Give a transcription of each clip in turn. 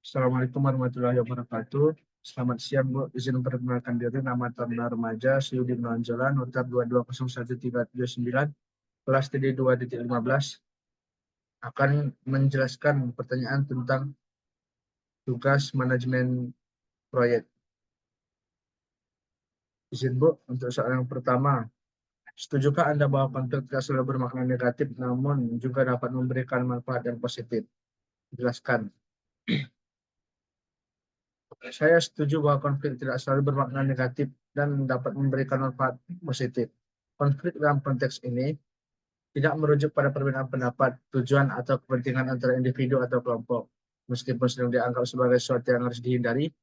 Assalamualaikum warahmatullahi wabarakatuh. Selamat siang, Bu. Izin memperkenalkan diri, nama Taruna Remaja, Syudi Menonjola, notar 22011379, kelas TD 2.15, akan menjelaskan pertanyaan tentang tugas manajemen proyek. Izin, Bu, untuk soal yang pertama. Setujukah Anda bahwa konflik tidak selalu bermakna negatif, namun juga dapat memberikan manfaat yang positif? Jelaskan. Saya setuju bahwa konflik tidak selalu bermakna negatif dan dapat memberikan manfaat positif. Konflik dalam konteks ini tidak merujuk pada perbedaan pendapat, tujuan, atau kepentingan antara individu atau kelompok. Meskipun sering dianggap sebagai sesuatu yang harus dihindari,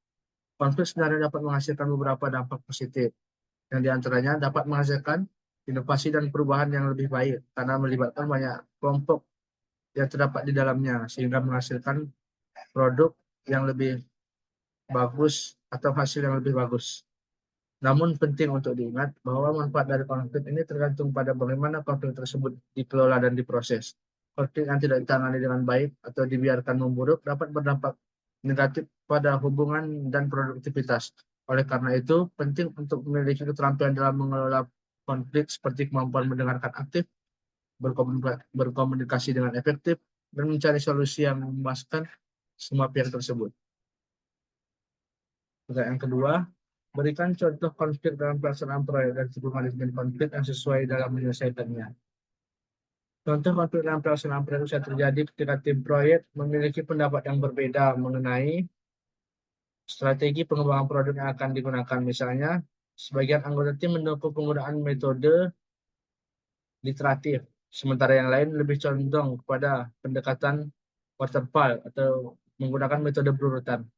konflik sebenarnya dapat menghasilkan beberapa dampak positif. Yang diantaranya dapat menghasilkan inovasi dan perubahan yang lebih baik karena melibatkan banyak kelompok yang terdapat di dalamnya, sehingga menghasilkan produk yang lebih bagus atau hasil yang lebih bagus. Namun penting untuk diingat bahwa manfaat dari konflik ini tergantung pada bagaimana konflik tersebut dikelola dan diproses. Konflik yang tidak ditangani dengan baik atau dibiarkan memburuk dapat berdampak negatif pada hubungan dan produktivitas. Oleh karena itu, penting untuk memiliki keterampilan dalam mengelola konflik seperti kemampuan mendengarkan aktif, berkomunikasi dengan efektif, dan mencari solusi yang memuaskan semua pihak tersebut. Yang kedua, berikan contoh konflik dalam pelaksanaan proyek dan tipe manajemen konflik yang sesuai dalam menyelesaikannya. Contoh konflik dalam pelaksanaan proyek bisa terjadi ketika tim proyek memiliki pendapat yang berbeda mengenai strategi pengembangan produk yang akan digunakan. Misalnya, sebagian anggota tim mendukung penggunaan metode literatif, sementara yang lain lebih condong kepada pendekatan waterfall atau menggunakan metode berurutan.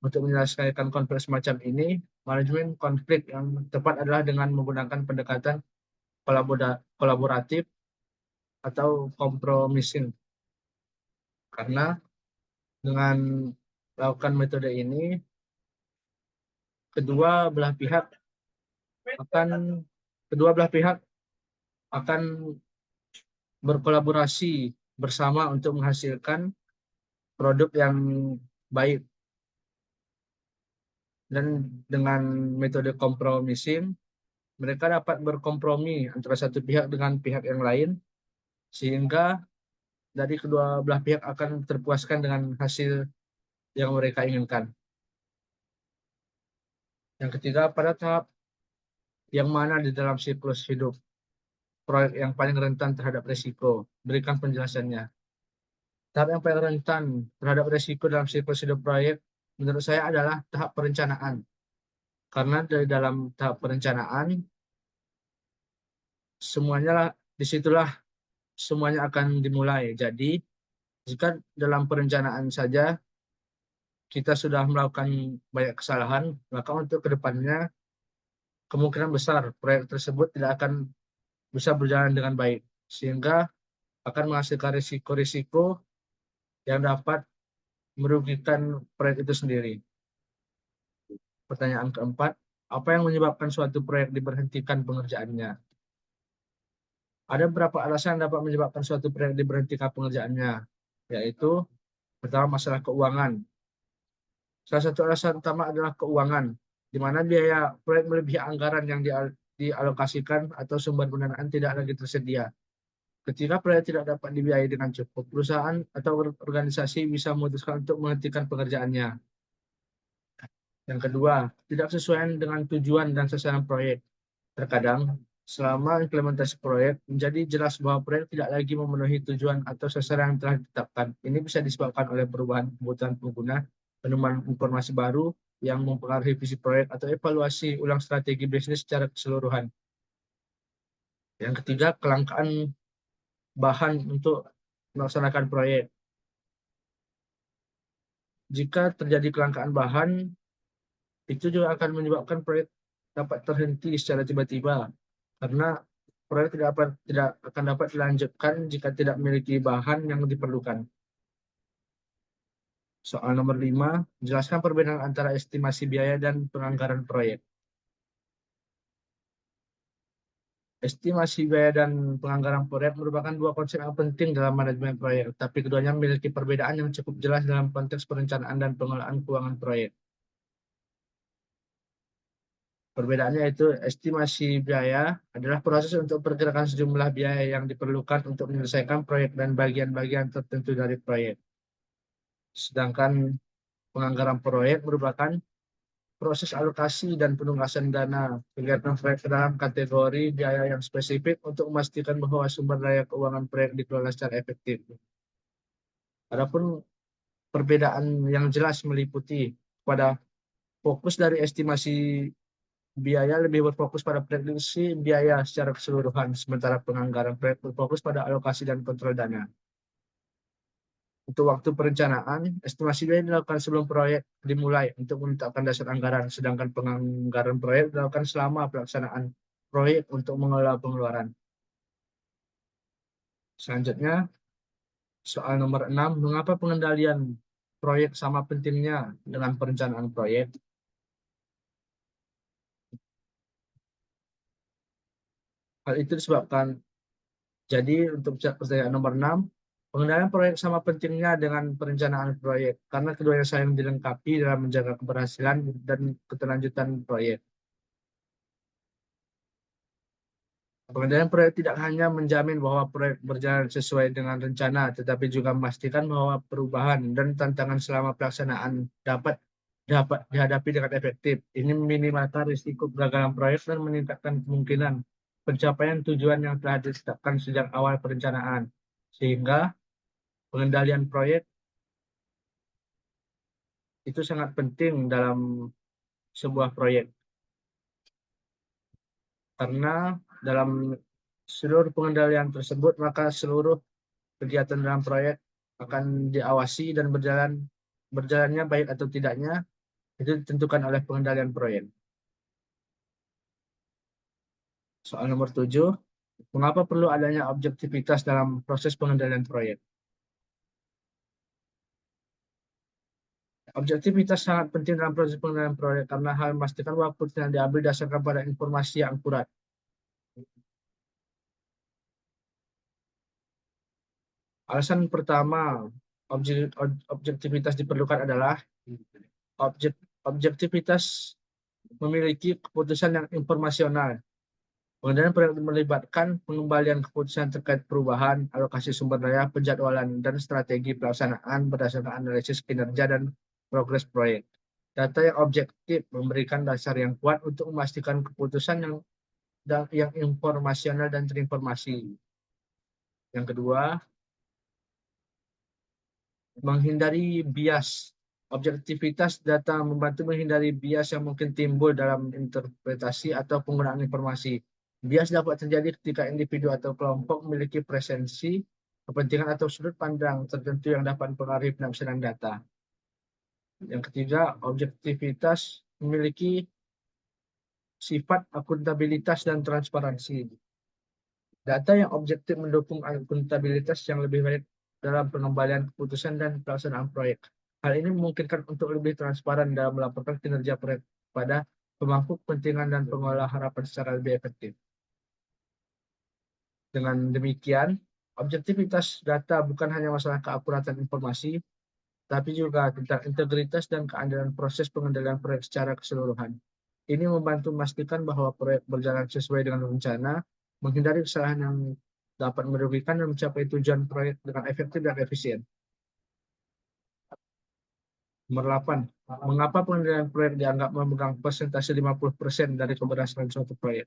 Untuk menyelesaikan konflik semacam ini, manajemen konflik yang tepat adalah dengan menggunakan pendekatan kolaboratif atau compromising. Karena dengan melakukan metode ini, kedua belah pihak akan berkolaborasi bersama untuk menghasilkan produk yang baik. Dan dengan metode compromising, mereka dapat berkompromi antara satu pihak dengan pihak yang lain, sehingga dari kedua belah pihak akan terpuaskan dengan hasil yang mereka inginkan. Yang ketiga, pada tahap yang mana di dalam siklus hidup proyek yang paling rentan terhadap risiko? Berikan penjelasannya. Tahap yang paling rentan terhadap risiko dalam siklus hidup proyek menurut saya adalah tahap perencanaan. Karena dari dalam tahap perencanaan, disitulah semuanya akan dimulai. Jadi, jika dalam perencanaan saja kita sudah melakukan banyak kesalahan, maka untuk kedepannya kemungkinan besar proyek tersebut tidak akan bisa berjalan dengan baik, sehingga akan menghasilkan risiko-risiko yang dapat merugikan proyek itu sendiri. Pertanyaan keempat, apa yang menyebabkan suatu proyek diberhentikan pengerjaannya? Ada beberapa alasan yang dapat menyebabkan suatu proyek diberhentikan pengerjaannya, yaitu pertama, masalah keuangan. Salah satu alasan utama adalah keuangan, di mana biaya proyek melebihi anggaran yang dialokasikan atau sumber pendanaan tidak lagi tersedia. Ketika proyek tidak dapat dibiayai dengan cukup, perusahaan atau organisasi bisa memutuskan untuk menghentikan pekerjaannya. Yang kedua, tidak sesuai dengan tujuan dan sasaran proyek. Terkadang, selama implementasi proyek, menjadi jelas bahwa proyek tidak lagi memenuhi tujuan atau sasaran yang telah ditetapkan. Ini bisa disebabkan oleh perubahan kebutuhan pengguna, penemuan informasi baru yang mempengaruhi visi proyek, atau evaluasi ulang strategi bisnis secara keseluruhan. Yang ketiga, kelangkaan bahan untuk melaksanakan proyek. Jika terjadi kelangkaan bahan, itu juga akan menyebabkan proyek dapat terhenti secara tiba-tiba, karena proyek tidak akan dapat dilanjutkan jika tidak memiliki bahan yang diperlukan. Soal nomor 5, jelaskan perbedaan antara estimasi biaya dan penganggaran proyek. Estimasi biaya dan penganggaran proyek merupakan dua konsep yang penting dalam manajemen proyek, tapi keduanya memiliki perbedaan yang cukup jelas dalam konteks perencanaan dan pengelolaan keuangan proyek. Perbedaannya itu estimasi biaya adalah proses untuk pergerakan sejumlah biaya yang diperlukan untuk menyelesaikan proyek dan bagian-bagian tertentu dari proyek. Sedangkan penganggaran proyek merupakan proses alokasi dan penugasan dana kegiatan proyek ke dalam kategori biaya yang spesifik untuk memastikan bahwa sumber daya keuangan proyek dikelola secara efektif. Adapun perbedaan yang jelas meliputi pada fokus dari estimasi biaya lebih berfokus pada prediksi biaya secara keseluruhan, sementara penganggaran proyek berfokus pada alokasi dan kontrol dana. Untuk waktu perencanaan, estimasi biaya dilakukan sebelum proyek dimulai untuk menetapkan dasar anggaran, sedangkan penganggaran proyek dilakukan selama pelaksanaan proyek untuk mengelola pengeluaran. Selanjutnya, soal nomor 6, mengapa pengendalian proyek sama pentingnya dengan perencanaan proyek? Hal itu disebabkan, jadi untuk pertanyaan nomor 6, pengendalian proyek sama pentingnya dengan perencanaan proyek, karena keduanya saling dilengkapi dalam menjaga keberhasilan dan keterlanjutan proyek. Pengendalian proyek tidak hanya menjamin bahwa proyek berjalan sesuai dengan rencana, tetapi juga memastikan bahwa perubahan dan tantangan selama pelaksanaan dapat dapat dihadapi dengan efektif. Ini meminimalkan risiko kegagalan proyek dan meningkatkan kemungkinan pencapaian tujuan yang telah ditetapkan sejak awal perencanaan. Sehingga pengendalian proyek itu sangat penting dalam sebuah proyek. Karena dalam seluruh pengendalian tersebut, maka seluruh kegiatan dalam proyek akan diawasi dan berjalannya baik atau tidaknya itu ditentukan oleh pengendalian proyek. Soal nomor 7, mengapa perlu adanya objektivitas dalam proses pengendalian proyek? Objektivitas sangat penting dalam proses pengendalian proyek karena hal memastikan bahwa keputusan yang diambil dasarkan pada informasi yang akurat. Alasan pertama objektivitas diperlukan adalah objektivitas memiliki keputusan yang informasional. Pengendalian proyek melibatkan pengembalian keputusan terkait perubahan, alokasi sumber daya, penjadwalan, dan strategi pelaksanaan berdasarkan analisis kinerja dan progres proyek. Data yang objektif memberikan dasar yang kuat untuk memastikan keputusan yang informasional dan terinformasi. Yang kedua, menghindari bias. Objektivitas data membantu menghindari bias yang mungkin timbul dalam interpretasi atau penggunaan informasi. Bias dapat terjadi ketika individu atau kelompok memiliki presensi, kepentingan atau sudut pandang tertentu yang dapat mempengaruhi penafsiran data. Yang ketiga, objektivitas memiliki sifat akuntabilitas dan transparansi. Data yang objektif mendukung akuntabilitas yang lebih baik dalam pengembalian keputusan dan pelaksanaan proyek. Hal ini memungkinkan untuk lebih transparan dalam melaporkan kinerja proyek pada pemangku kepentingan dan pengelola harapan secara lebih efektif. Dengan demikian, objektivitas data bukan hanya masalah keakuratan informasi, tapi juga tentang integritas dan keadilan proses pengendalian proyek secara keseluruhan. Ini membantu memastikan bahwa proyek berjalan sesuai dengan rencana, menghindari kesalahan yang dapat merugikan dan mencapai tujuan proyek dengan efektif dan efisien. Nomor 8. Mengapa pengendalian proyek dianggap memegang persentase 50% dari keberhasilan suatu proyek?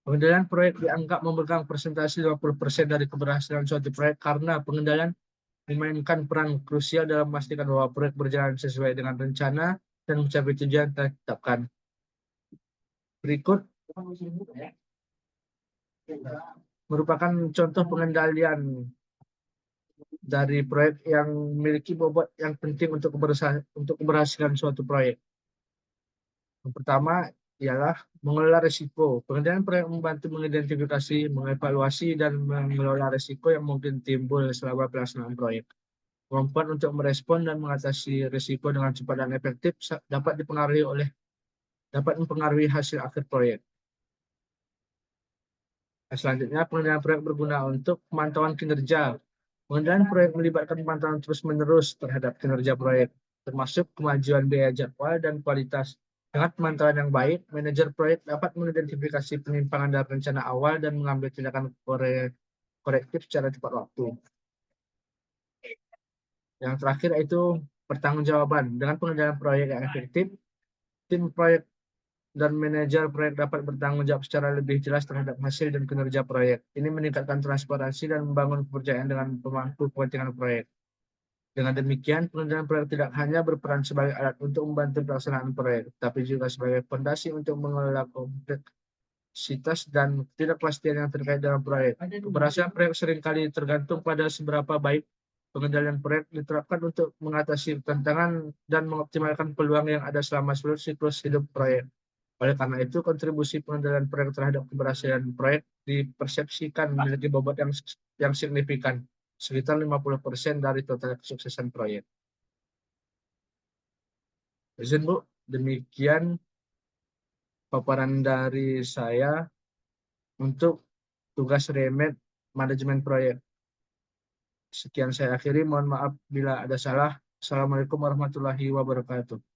Pengendalian proyek dianggap memegang persentase 50% dari keberhasilan suatu proyek karena pengendalian memainkan peran krusial dalam memastikan bahwa proyek berjalan sesuai dengan rencana dan mencapai tujuan yang telah ditetapkan. Berikut merupakan contoh pengendalian dari proyek yang memiliki bobot yang penting untuk keberhasilan suatu proyek. Yang pertama ialah mengelola risiko. Pengendalian proyek membantu mengidentifikasi, mengevaluasi, dan mengelola risiko yang mungkin timbul selama pelaksanaan proyek. Kemampuan untuk merespon dan mengatasi risiko dengan cepat dan efektif dapat mempengaruhi hasil akhir proyek. Selanjutnya, pengendalian proyek berguna untuk pemantauan kinerja. Pengendalian proyek melibatkan pemantauan terus-menerus terhadap kinerja proyek, termasuk kemajuan biaya jadwal dan kualitas. Dengan pemantauan yang baik, manajer proyek dapat mengidentifikasi penyimpangan dalam rencana awal dan mengambil tindakan korektif secara tepat waktu. Yang terakhir itu pertanggungjawaban. Dengan pengendalian proyek yang efektif, tim proyek dan manajer proyek dapat bertanggung jawab secara lebih jelas terhadap hasil dan kinerja proyek. Ini meningkatkan transparansi dan membangun kepercayaan dengan pemangku kepentingan proyek. Dengan demikian, pengendalian proyek tidak hanya berperan sebagai alat untuk membantu pelaksanaan proyek, tapi juga sebagai fondasi untuk mengelola kompleksitas dan ketidakpastian yang terkait dengan proyek. Keberhasilan proyek seringkali tergantung pada seberapa baik pengendalian proyek diterapkan untuk mengatasi tantangan dan mengoptimalkan peluang yang ada selama seluruh siklus hidup proyek. Oleh karena itu, kontribusi pengendalian proyek terhadap keberhasilan proyek dipersepsikan memiliki bobot yang signifikan, sekitar 50% dari total kesuksesan proyek. Izin Bu, demikian paparan dari saya untuk tugas remit manajemen proyek. Sekian saya akhiri, mohon maaf bila ada salah. Assalamualaikum warahmatullahi wabarakatuh.